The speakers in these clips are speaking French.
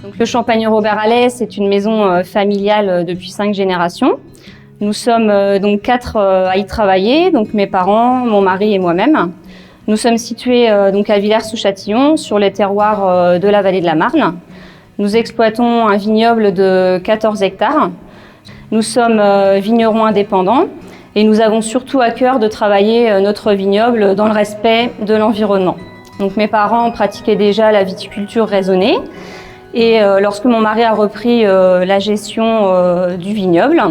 Donc, le Champagne Robert Alais, c'est une maison familiale depuis 5 générations. Nous sommes donc 4 à y travailler, donc mes parents, mon mari et moi-même. Nous sommes situés donc à Villers-sous-Châtillon, sur les terroirs de la vallée de la Marne. Nous exploitons un vignoble de 14 hectares. Nous sommes vignerons indépendants et nous avons surtout à cœur de travailler notre vignoble dans le respect de l'environnement. Donc mes parents pratiquaient déjà la viticulture raisonnée et lorsque mon mari a repris la gestion du vignoble,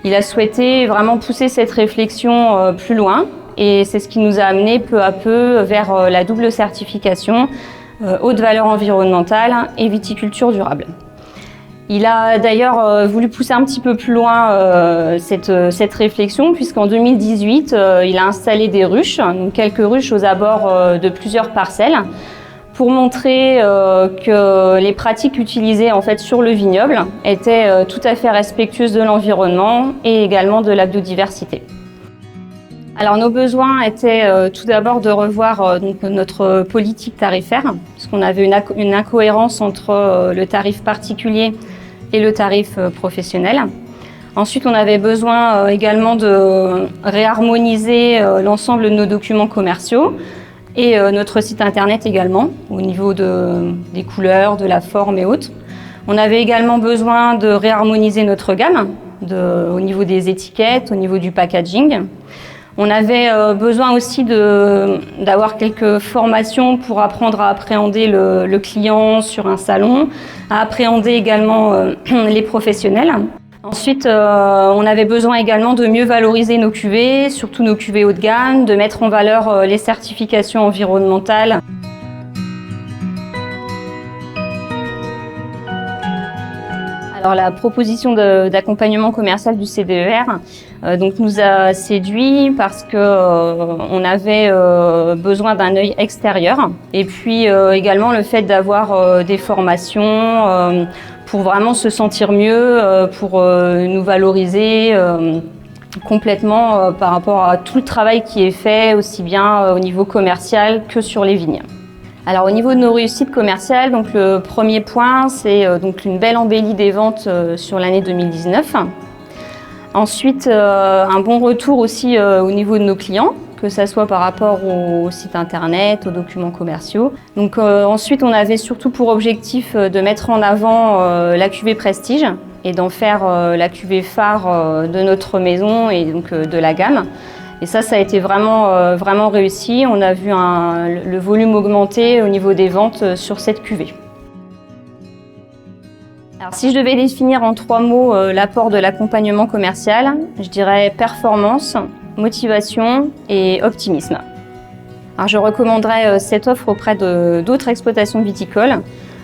il a souhaité vraiment pousser cette réflexion plus loin et c'est ce qui nous a amené peu à peu vers la double certification haute valeur environnementale et viticulture durable. Il a d'ailleurs voulu pousser un petit peu plus loin cette réflexion puisqu'en 2018, il a installé des ruches, donc quelques ruches aux abords de plusieurs parcelles pour montrer que les pratiques utilisées en fait sur le vignoble étaient tout à fait respectueuses de l'environnement et également de la biodiversité. Alors nos besoins étaient tout d'abord de revoir donc, notre politique tarifaire, puisqu'on avait une incohérence entre le tarif particulier et le tarif professionnel. Ensuite, on avait besoin également de réharmoniser l'ensemble de nos documents commerciaux et notre site internet également, au niveau des couleurs, de la forme et autres. On avait également besoin de réharmoniser notre gamme au niveau des étiquettes, au niveau du packaging. On avait besoin aussi d'avoir quelques formations pour apprendre à appréhender le client sur un salon, à appréhender également les professionnels. Ensuite, on avait besoin également de mieux valoriser nos cuvées, surtout nos cuvées haut de gamme, de mettre en valeur les certifications environnementales. Alors la proposition d'accompagnement commercial du CDER donc nous a séduit parce que on avait besoin d'un œil extérieur et puis également le fait d'avoir des formations pour vraiment se sentir mieux, pour nous valoriser complètement par rapport à tout le travail qui est fait aussi bien au niveau commercial que sur les vignes. Alors au niveau de nos réussites commerciales, donc le premier point, c'est donc une belle embellie des ventes sur l'année 2019. Ensuite, un bon retour aussi au niveau de nos clients, que ce soit par rapport au site internet, aux documents commerciaux. Donc ensuite, on avait surtout pour objectif de mettre en avant la cuvée Prestige et d'en faire la cuvée phare de notre maison et donc de la gamme. Et ça a été vraiment réussi. On a vu le volume augmenter au niveau des ventes sur cette cuvée. Alors, si je devais définir en 3 mots l'apport de l'accompagnement commercial, je dirais performance, motivation et optimisme. Alors, je recommanderais cette offre auprès d'autres exploitations viticoles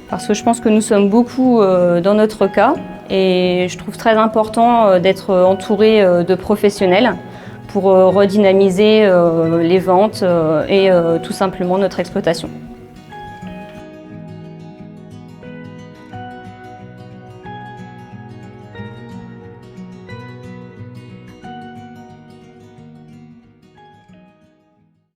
parce que je pense que nous sommes beaucoup dans notre cas et je trouve très important d'être entouré de professionnels pour redynamiser les ventes et tout simplement notre exploitation.